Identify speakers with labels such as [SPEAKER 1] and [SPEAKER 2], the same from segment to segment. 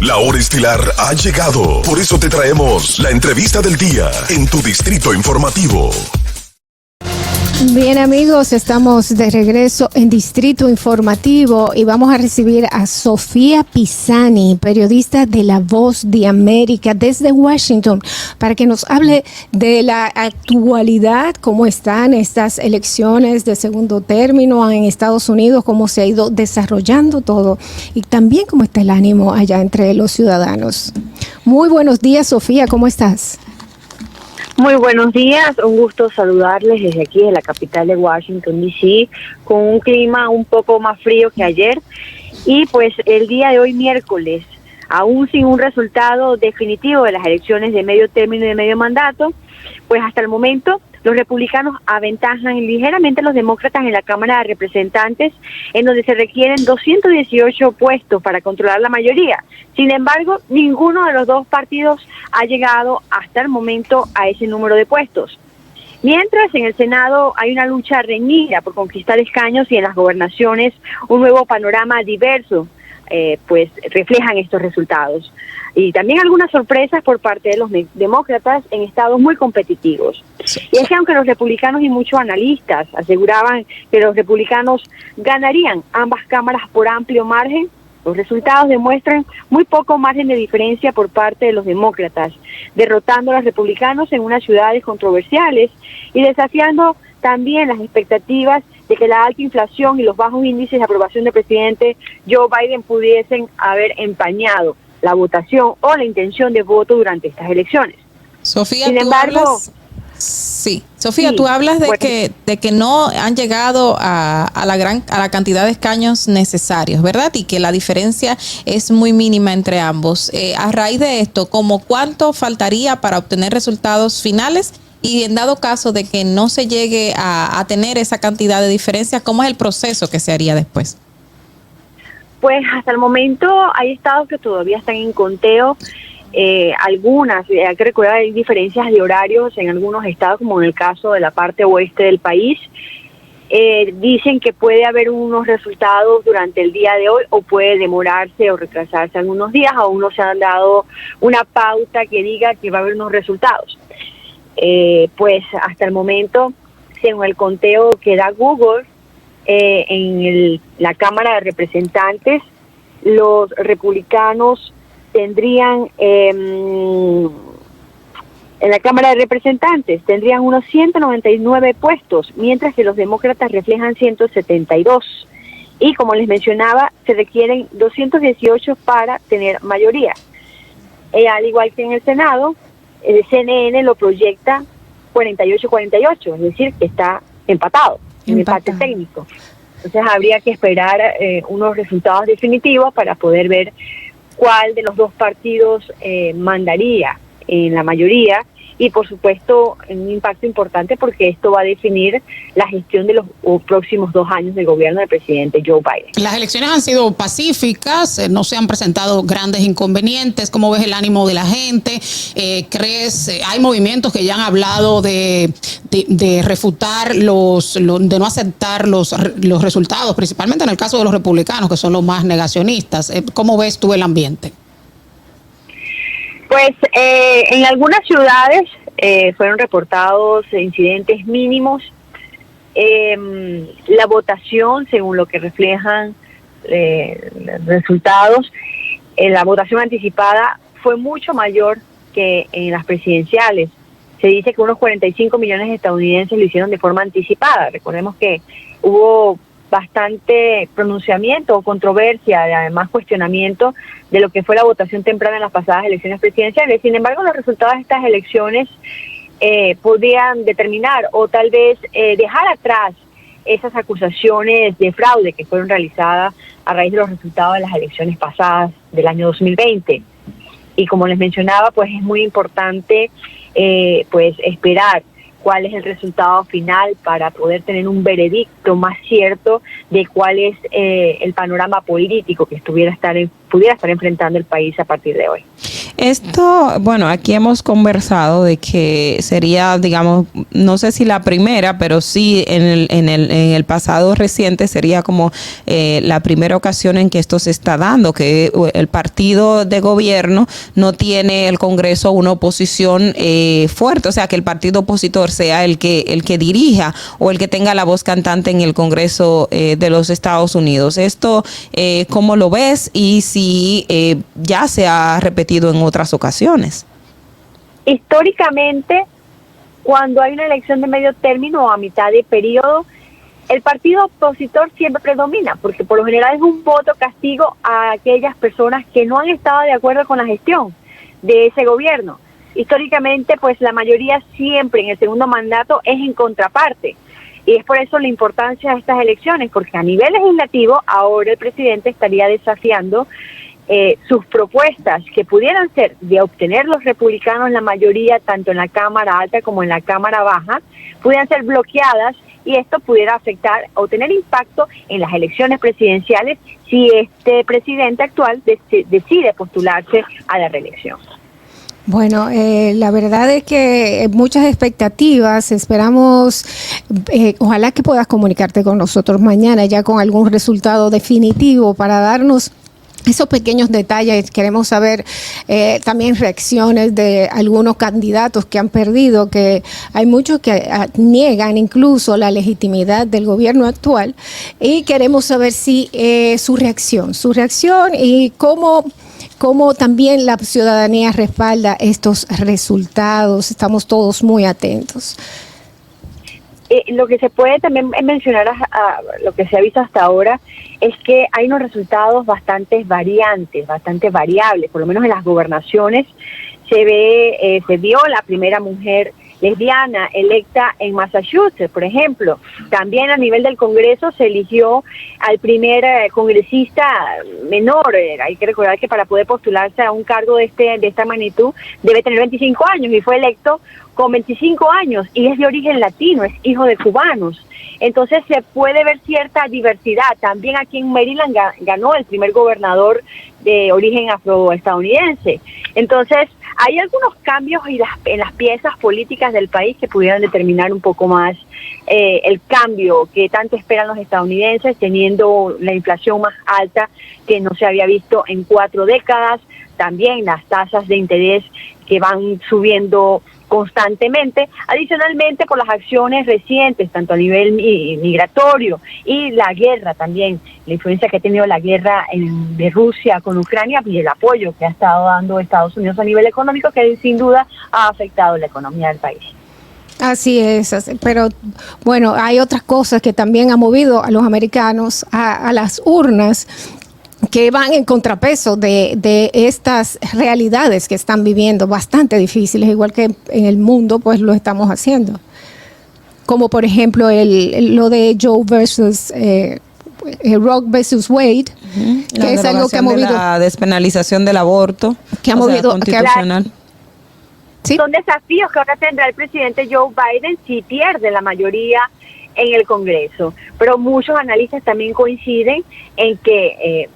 [SPEAKER 1] La hora estelar ha llegado. Por eso te traemos la entrevista del día en tu distrito informativo.
[SPEAKER 2] Bien, amigos, estamos de regreso en Distrito Informativo y vamos a recibir a Sofía Pisani, periodista de La Voz de América desde Washington, para que nos hable de la actualidad, cómo están estas elecciones de segundo término en Estados Unidos, cómo se ha ido desarrollando todo y también cómo está el ánimo allá entre los ciudadanos. Muy buenos días, Sofía, ¿cómo estás?
[SPEAKER 3] Muy buenos días, un gusto saludarles desde aquí, de la capital de Washington, D.C., con un clima un poco más frío que ayer. Y pues el día de hoy, miércoles, aún sin un resultado definitivo de las elecciones de medio término y de medio mandato, pues hasta el momento los republicanos aventajan ligeramente a los demócratas en la Cámara de Representantes, en donde se requieren 218 puestos para controlar la mayoría. Sin embargo, ninguno de los dos partidos ha llegado hasta el momento a ese número de puestos. Mientras en el Senado hay una lucha reñida por conquistar escaños y en las gobernaciones un nuevo panorama diverso, pues reflejan estos resultados. Y también algunas sorpresas por parte de los demócratas en estados muy competitivos. Y es que aunque los republicanos y muchos analistas aseguraban que los republicanos ganarían ambas cámaras por amplio margen, los resultados demuestran muy poco margen de diferencia por parte de los demócratas, derrotando a los republicanos en unas ciudades controversiales y desafiando también las expectativas de que la alta inflación y los bajos índices de aprobación del presidente Joe Biden pudiesen haber empañado la votación o la intención de voto durante estas elecciones.
[SPEAKER 4] Sofía,
[SPEAKER 3] sin embargo,
[SPEAKER 4] Sofía, tú hablas de que no han llegado a la cantidad de escaños necesarios, ¿verdad? Y que la diferencia es muy mínima entre ambos. A raíz de esto, ¿cómo cuánto faltaría para obtener resultados finales? Y en dado caso de que no se llegue a tener esa cantidad de diferencias, ¿cómo es el proceso que se haría después?
[SPEAKER 3] Pues hasta el momento hay estados que todavía están en conteo. Algunas, hay que recordar, hay diferencias de horarios en algunos estados, como en el caso de la parte oeste del país. Dicen que puede haber unos resultados durante el día de hoy o puede demorarse o retrasarse algunos días. Aún no se han dado una pauta que diga que va a haber unos resultados. Pues hasta el momento, según el conteo que da Google, en la Cámara de Representantes, los republicanos tendrían en la Cámara de Representantes tendrían unos 199 puestos, mientras que los demócratas reflejan 172. Y como les mencionaba, se requieren 218 para tener mayoría. Al igual que en el Senado, el CNN lo proyecta 48-48, es decir, que está empatado, en empate técnico. Entonces habría que esperar unos resultados definitivos para poder ver cuál de los dos partidos mandaría en la mayoría, y por supuesto un impacto importante porque esto va a definir la gestión de los próximos 2 años del gobierno del presidente Joe Biden.
[SPEAKER 5] Las elecciones han sido pacíficas, no se han presentado grandes inconvenientes. ¿Cómo ves el ánimo de la gente? ¿Crees, hay movimientos que ya han hablado de refutar de no aceptar los resultados, principalmente en el caso de los republicanos, que son los más negacionistas? ¿Cómo ves tú el ambiente?
[SPEAKER 3] Pues en algunas ciudades fueron reportados incidentes mínimos. La votación, según lo que reflejan los resultados, la votación anticipada fue mucho mayor que en las presidenciales. Se dice que unos 45 millones de estadounidenses lo hicieron de forma anticipada. Recordemos que hubo bastante pronunciamiento o controversia, además cuestionamiento de lo que fue la votación temprana en las pasadas elecciones presidenciales. Sin embargo, los resultados de estas elecciones podrían determinar o tal vez dejar atrás esas acusaciones de fraude que fueron realizadas a raíz de los resultados de las elecciones pasadas del año 2020. Y como les mencionaba, pues es muy importante pues esperar cuál es el resultado final para poder tener un veredicto más cierto de cuál es el panorama político que estuviera estar pudiera estar enfrentando el país a partir de hoy.
[SPEAKER 6] Esto, bueno, aquí hemos conversado de que sería, digamos, no sé si la primera, pero sí en el pasado reciente sería como la primera ocasión en que esto se está dando, que el partido de gobierno no tiene el Congreso una oposición fuerte, o sea, que el partido opositor sea el que dirija o el que tenga la voz cantante en el Congreso de los Estados Unidos. Esto, ¿cómo lo ves? Y si ya se ha repetido en otras ocasiones.
[SPEAKER 3] Históricamente, cuando hay una elección de medio término o a mitad de periodo, el partido opositor siempre predomina, porque por lo general es un voto castigo a aquellas personas que no han estado de acuerdo con la gestión de ese gobierno. Históricamente, pues la mayoría siempre en el segundo mandato es en contraparte. Y es por eso la importancia de estas elecciones, porque a nivel legislativo ahora el presidente estaría desafiando sus propuestas que pudieran ser de obtener los republicanos la mayoría tanto en la Cámara Alta como en la Cámara Baja, pudieran ser bloqueadas y esto pudiera afectar o tener impacto en las elecciones presidenciales si este presidente actual decide postularse a la reelección.
[SPEAKER 2] Bueno, la verdad es que muchas expectativas, esperamos, ojalá que puedas comunicarte con nosotros mañana ya con algún resultado definitivo para darnos esos pequeños detalles. Queremos saber también reacciones de algunos candidatos que han perdido, que hay muchos que niegan incluso la legitimidad del gobierno actual, y queremos saber si su reacción y cómo también la ciudadanía respalda estos resultados. Estamos todos muy atentos.
[SPEAKER 3] Lo que se puede también mencionar a lo que se ha visto hasta ahora es que hay unos resultados bastante variantes, bastante variables. Por lo menos en las gobernaciones se vio la primera mujer lesbiana electa en Massachusetts, por ejemplo. También a nivel del Congreso se eligió al primer congresista menor. Hay que recordar que para poder postularse a un cargo de esta magnitud debe tener 25 años y fue electo con 25 años y es de origen latino, es hijo de cubanos. Entonces se puede ver cierta diversidad. También aquí en Maryland ganó el primer gobernador de origen afroestadounidense. Entonces hay algunos cambios en las piezas políticas del país que pudieran determinar un poco más el cambio que tanto esperan los estadounidenses, teniendo la inflación más alta que no se había visto en 4 décadas, también las tasas de interés que van subiendo constantemente, adicionalmente por las acciones recientes, tanto a nivel migratorio y la guerra también, la influencia que ha tenido la guerra de Rusia con Ucrania y el apoyo que ha estado dando Estados Unidos a nivel económico, que sin duda ha afectado la economía del país.
[SPEAKER 2] Así es, pero bueno, hay otras cosas que también han movido a los americanos a las urnas, que van en contrapeso de estas realidades que están viviendo, bastante difíciles, igual que en el mundo, pues lo estamos haciendo. Como por ejemplo lo de Joe versus Roe versus Wade, que es algo que ha movido
[SPEAKER 6] la despenalización del aborto,
[SPEAKER 2] que ha movido
[SPEAKER 6] constitucional.
[SPEAKER 2] ¿Sí?
[SPEAKER 3] Son desafíos que ahora tendrá el presidente Joe Biden si pierde la mayoría en el Congreso. Pero muchos analistas también coinciden en que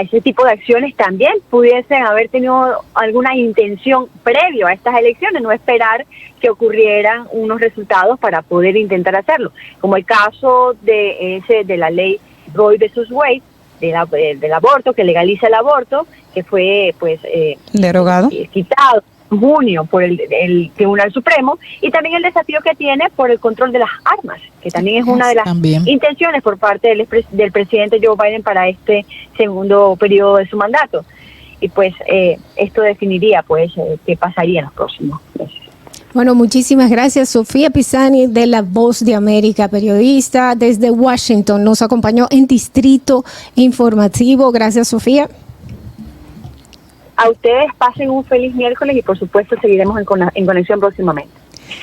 [SPEAKER 3] ese tipo de acciones también pudiesen haber tenido alguna intención previo a estas elecciones, no esperar que ocurrieran unos resultados para poder intentar hacerlo, como el caso de la ley Roe versus Wade, del aborto, que legaliza el aborto, que fue
[SPEAKER 6] derogado,
[SPEAKER 3] quitado en junio por el Tribunal Supremo, y también el desafío que tiene por el control de las armas, que también es una de las intenciones por parte del presidente Joe Biden para este segundo periodo de su mandato. Y pues esto definiría qué pasaría en los próximos meses.
[SPEAKER 2] Bueno, muchísimas gracias. Sofía Pisani, de La Voz de América, periodista desde Washington, nos acompañó en Distrito Informativo. Gracias, Sofía.
[SPEAKER 3] A ustedes pasen un feliz miércoles y por supuesto seguiremos en conexión próximamente.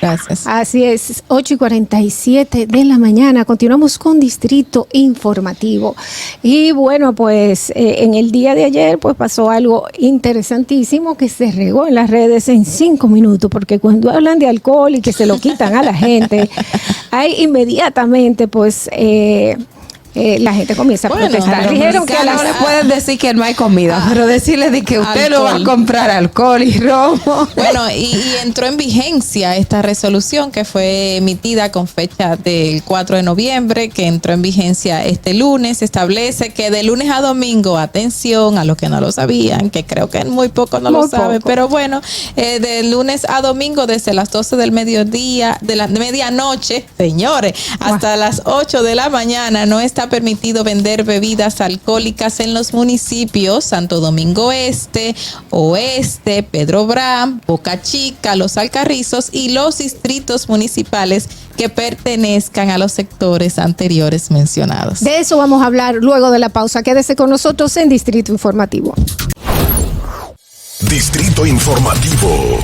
[SPEAKER 4] Gracias.
[SPEAKER 2] Así es, 8:47 de la mañana. Continuamos con Distrito Informativo. Y bueno, pues en el día de ayer pues pasó algo interesantísimo que se regó en las redes en 5 minutos, porque cuando hablan de alcohol y que se lo quitan a la gente, hay inmediatamente pues la gente comienza a protestar. Dijeron que
[SPEAKER 6] no le pueden decir que no hay comida, pero decirle de que usted no va a comprar alcohol y romo.
[SPEAKER 4] Bueno, y entró en vigencia esta resolución que fue emitida con fecha del 4 de noviembre, que entró en vigencia este lunes. Establece que de lunes a domingo, atención a los que no lo sabían, que creo que muy pocos no lo saben, pero bueno, de lunes a domingo desde las 12 del mediodía, de la medianoche, señores, hasta las 8 de la mañana no está permitido vender bebidas alcohólicas en los municipios Santo Domingo Este, Oeste, Pedro Brán, Boca Chica, Los Alcarrizos y los distritos municipales que pertenezcan a los sectores anteriores mencionados.
[SPEAKER 2] De eso vamos a hablar luego de la pausa. Quédese con nosotros en Distrito Informativo.
[SPEAKER 1] Distrito Informativo.